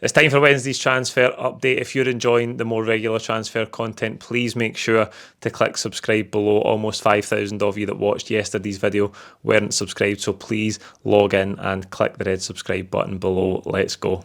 It's time for Wednesday's transfer update. If you're enjoying the more regular transfer content, please make sure to click subscribe below. Almost 5,000 of you that watched yesterday's video weren't subscribed, so please log in and click the red subscribe button below. Let's go.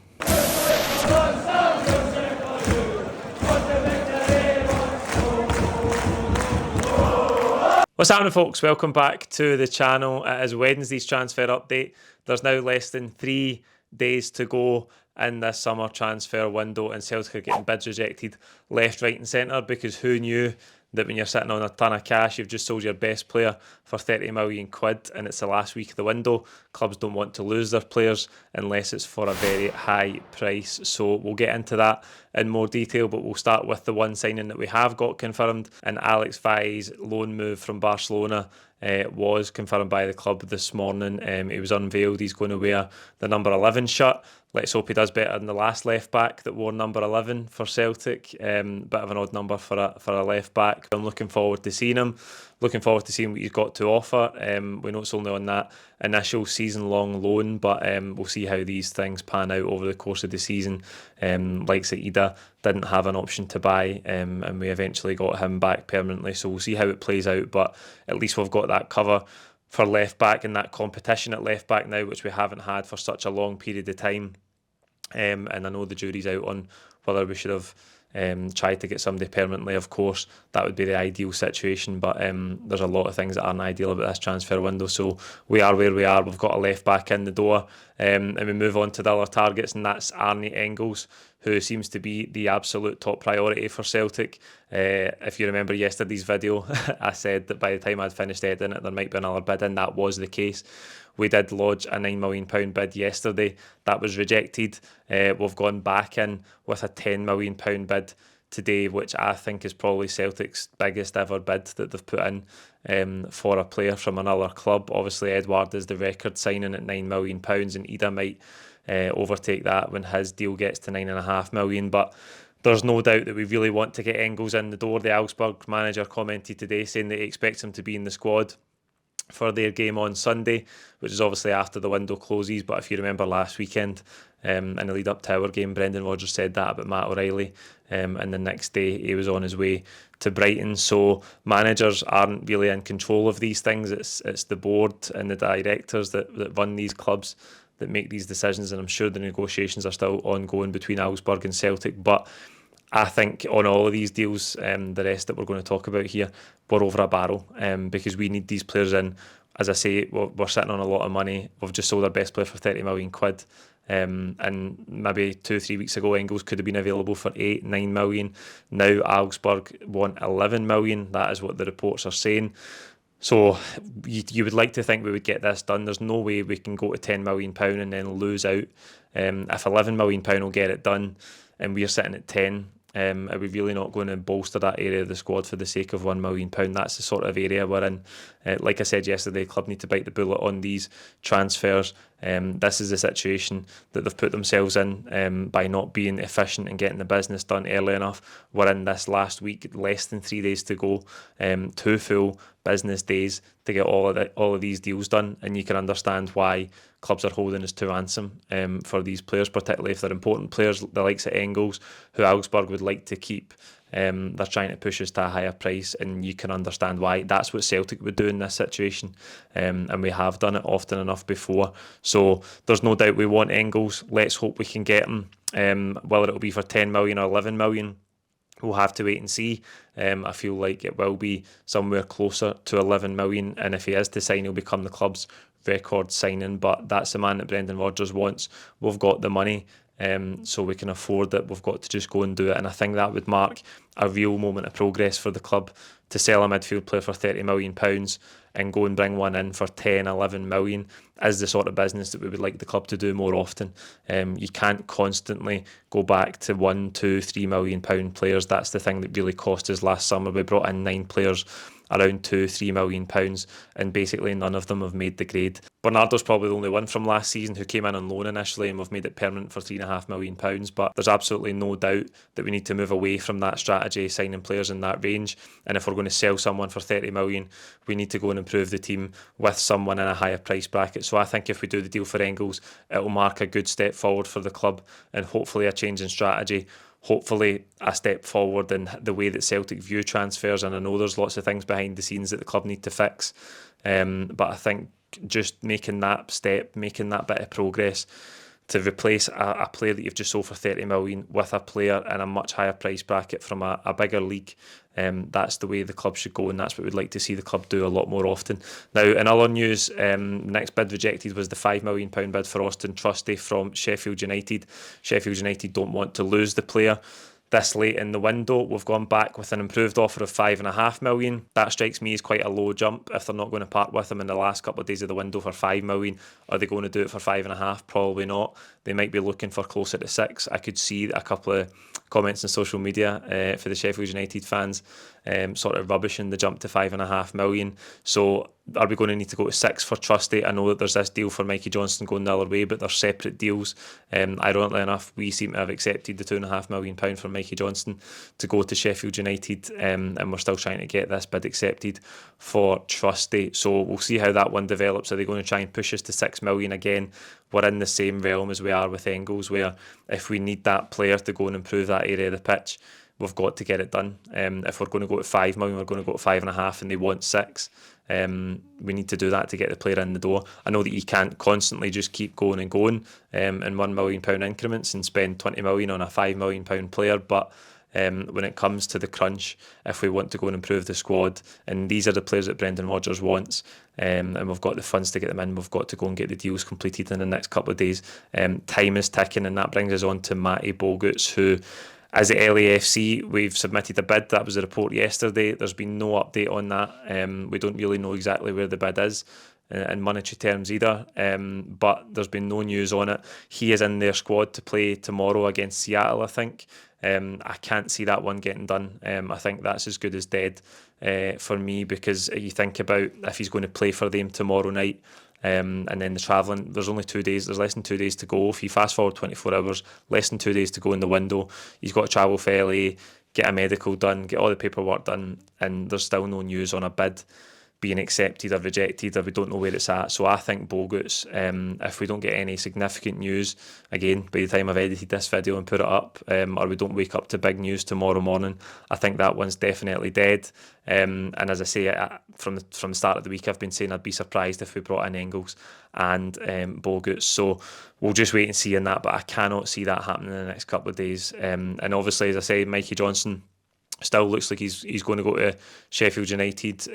What's happening, folks? Welcome back to the channel. It is Wednesday's transfer update. There's now less than 3 days to go in this summer transfer window, and Celtic are getting bids rejected left, right and centre, because who knew that when you're sitting on a ton of cash, you've just sold your best player for 30 million quid and it's the last week of the window. Clubs don't want to lose their players unless it's for a very high price. So we'll get into that in more detail, but we'll start with the one signing that we have got confirmed, and Alex Valle's loan move from Barcelona was confirmed by the club this morning. He was unveiled. He's going to wear the number 11 shirt. Let's hope he does better than the last left back that wore number 11 for Celtic. Bit of an odd number for a left back. I'm looking forward to seeing him. Looking forward to seeing what he's got to offer. We know it's only on that initial season-long loan, but we'll see how these things pan out over the course of the season. Like Saida didn't have an option to buy, and we eventually got him back permanently. So we'll see how it plays out, but at least we've got that cover for left back and that competition at left back now, which we haven't had for such a long period of time. And I know the jury's out on whether we should have tried to get somebody permanently. Of course, that would be the ideal situation, but there's a lot of things that aren't ideal about this transfer window. So we are where we are. We've got a left back in the door, and we move on to the other targets, and that's Arne Engels, who seems to be the absolute top priority for Celtic. If you remember yesterday's video, I said that by the time I'd finished editing it, there might be another bid, and that was the case. We did lodge a £9 million bid yesterday. That was rejected. We've gone back in with a £10 million bid today, which I think is probably Celtic's biggest ever bid that they've put in for a player from another club. Obviously, Edouard is the record signing at £9 million, and Ida might overtake that when his deal gets to £9.5 million. But there's no doubt that we really want to get Engels in the door. The Augsburg manager commented today saying that he expects him to be in the squad for their game on Sunday, which is obviously after the window closes. But if you remember last weekend, in the lead up to our game, Brendan Rodgers said that about Matt O'Reilly, and the next day he was on his way to Brighton. So managers aren't really in control of these things. It's the board and the directors that run these clubs that make these decisions, and I'm sure the negotiations are still ongoing between Augsburg and Celtic. But I think on all of these deals, the rest that we're going to talk about here, we're over a barrel, because we need these players in. As I say, we're sitting on a lot of money. We've just sold our best player for 30 million quid. And maybe 2-3 weeks ago, Engels could have been available for 8-9 million. Now Augsburg want 11 million. That is what the reports are saying. So you would like to think we would get this done. There's no way we can go to £10 million and then lose out. If £11 million will get it done and we're sitting at 10, are we really not going to bolster that area of the squad for the sake of £1 million? That's the sort of area we're in. Like I said yesterday, the club need to bite the bullet on these transfers. This is the situation that they've put themselves in by not being efficient and getting the business done early enough. We're in this last week, less than 3 days to go, 2 full business days to get all of these deals done, and you can understand why clubs are holding us to ransom for these players, particularly if they're important players, the likes of Engels, who Augsburg would like to keep. They're trying to push us to a higher price, and you can understand why. That's what Celtic would do in this situation, and we have done it often enough before. So there's no doubt we want Engels. Let's hope we can get him. Whether it'll be for 10 million or 11 million, we'll have to wait and see. I feel like it will be somewhere closer to 11 million, and if he is to sign, he'll become the club's record signing. But that's the man that Brendan Rodgers wants. We've got the money, so we can afford it. We've got to just go and do it, and I think that would mark a real moment of progress for the club to sell a midfield player for £30 million and go and bring one in for 10, 11 million is the sort of business that we would like the club to do more often. You can't constantly go back to £1, £2, £3 million players. That's the thing that really cost us last summer. We brought in 9 players around £2-3 million, and basically none of them have made the grade. Bernardo's probably the only one from last season who came in on loan initially, and we've made it permanent for £3.5 million. But there's absolutely no doubt that we need to move away from that strategy, signing players in that range. And if we're going to sell someone for 30 million, we need to go and improve the team with someone in a higher price bracket. So I think if we do the deal for Engels, it'll mark a good step forward for the club, and hopefully a change in strategy. Hopefully a step forward in the way that Celtic view transfers. And I know there's lots of things behind the scenes that the club need to fix. But I think just making that step, making that bit of progress to replace a player that you've just sold for 30 million with a player in a much higher price bracket from a bigger league, that's the way the club should go, and that's what we'd like to see the club do a lot more often. Now, in other news, next bid rejected was the £5 million bid for Auston Trusty from Sheffield United. Sheffield United don't want to lose the player this late in the window. We've gone back with an improved offer of £5.5 million. That strikes me as quite a low jump. If they're not going to part with him in the last couple of days of the window for £5 million, are they going to do it for £5.5? Probably not. They might be looking for closer to £6. I could see a couple of comments on social media for the Sheffield United fans sort of rubbishing the jump to £5.5 million. So are we going to need to go to £6 for Trusty? I know that there's this deal for Mikey Johnston going the other way, but they're separate deals. Ironically enough, we seem to have accepted the £2.5 million for Mikey Johnston to go to Sheffield United, and we're still trying to get this bid accepted for Trusty. So we'll see how that one develops. Are they going to try and push us to £6 million again? We're in the same realm as we are with Engels, where if we need that player to go and improve that area of the pitch, we've got to get it done. If we're going to go to £5 million, we're going to go to £5.5, and they want £6. We need to do that to get the player in the door. I know that you can't constantly just keep going in £1 million increments and spend 20 million on a £5 million player, but when it comes to the crunch, if we want to go and improve the squad, and these are the players that Brendan Rodgers wants, and we've got the funds to get them in, we've got to go and get the deals completed in the next couple of days. Time is ticking, and that brings us on to Mateusz Bogusz, who, as the LAFC, we've submitted a bid. That was the report yesterday. There's been no update on that. We don't really know exactly where the bid is in monetary terms either, but there's been no news on it. He is in their squad to play tomorrow against Seattle, I think. I can't see that one getting done. I think that's as good as dead for me, because you think about if he's going to play for them tomorrow night, and then the travelling, there's only 2 days, there's less than 2 days to go. If you fast forward 24 hours, less than 2 days to go in the window, he's got to travel for LA, get a medical done, get all the paperwork done, and there's still no news on a bid being accepted or rejected, or we don't know where it's at. So I think Bogusz, if we don't get any significant news, again, by the time I've edited this video and put it up, or we don't wake up to big news tomorrow morning, I think that one's definitely dead. And as I say, from the start of the week, I've been saying I'd be surprised if we brought in Engels and Bogusz. So we'll just wait and see on that, but I cannot see that happening in the next couple of days. And obviously, as I say, Mikey Johnston still looks like he's going to go to Sheffield United.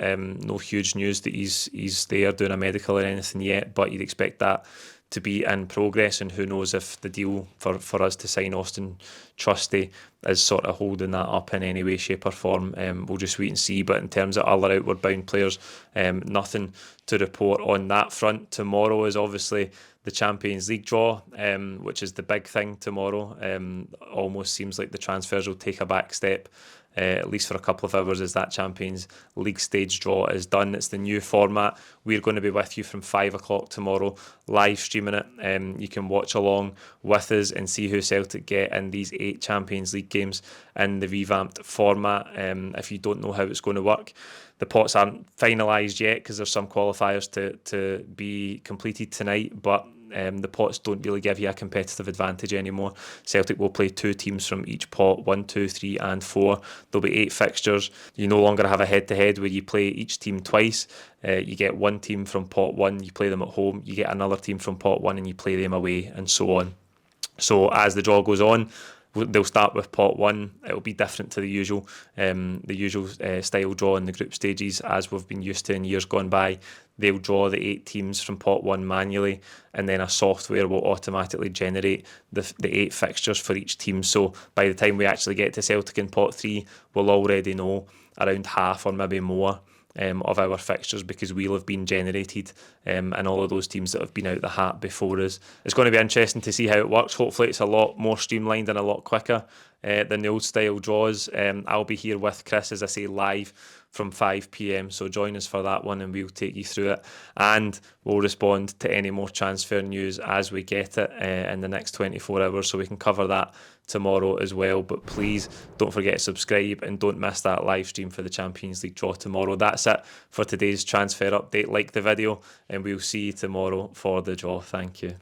No huge news that he's there doing a medical or anything yet, but you'd expect that to be in progress, and who knows if the deal for us to sign Auston Trusty is sort of holding that up in any way, shape or form. We'll just wait and see. But in terms of other outward bound players, nothing to report on that front. Tomorrow is obviously the Champions League draw, which is the big thing tomorrow. Almost seems like the transfers will take a back step, at least for a couple of hours, as that Champions League stage draw is done. It's the new format. We're going to be with you from 5 o'clock tomorrow, live streaming it. You can watch along with us and see who Celtic get in these 8 Champions League games in the revamped format. If you don't know how it's going to work, the pots aren't finalised yet because there's some qualifiers to be completed tonight, but the pots don't really give you a competitive advantage anymore. Celtic will play 2 teams from each pot, 1, 2, 3 and 4. There'll be 8 fixtures. You no longer have a head-to-head where you play each team twice. You get one team from pot 1, you play them at home. You get another team from pot 1 and you play them away, and so on. So as the draw goes on, they'll start with pot 1. It'll be different to the usual style draw in the group stages, as we've been used to in years gone by. They'll draw the 8 teams from pot 1 manually, and then a software will automatically generate the 8 fixtures for each team. So by the time we actually get to Celtic in pot 3, we'll already know around half or maybe more of our fixtures, because we'll have been generated, and all of those teams that have been out the hat before us. It's going to be interesting to see how it works. Hopefully it's a lot more streamlined and a lot quicker than the old style draws. I'll be here with Chris, as I say, live from 5 p.m. So join us for that one and we'll take you through it. And we'll respond to any more transfer news as we get it in the next 24 hours. So we can cover that tomorrow as well. But please don't forget to subscribe and don't miss that live stream for the Champions League draw tomorrow. That's it for today's transfer update. Like the video and we'll see you tomorrow for the draw. Thank you.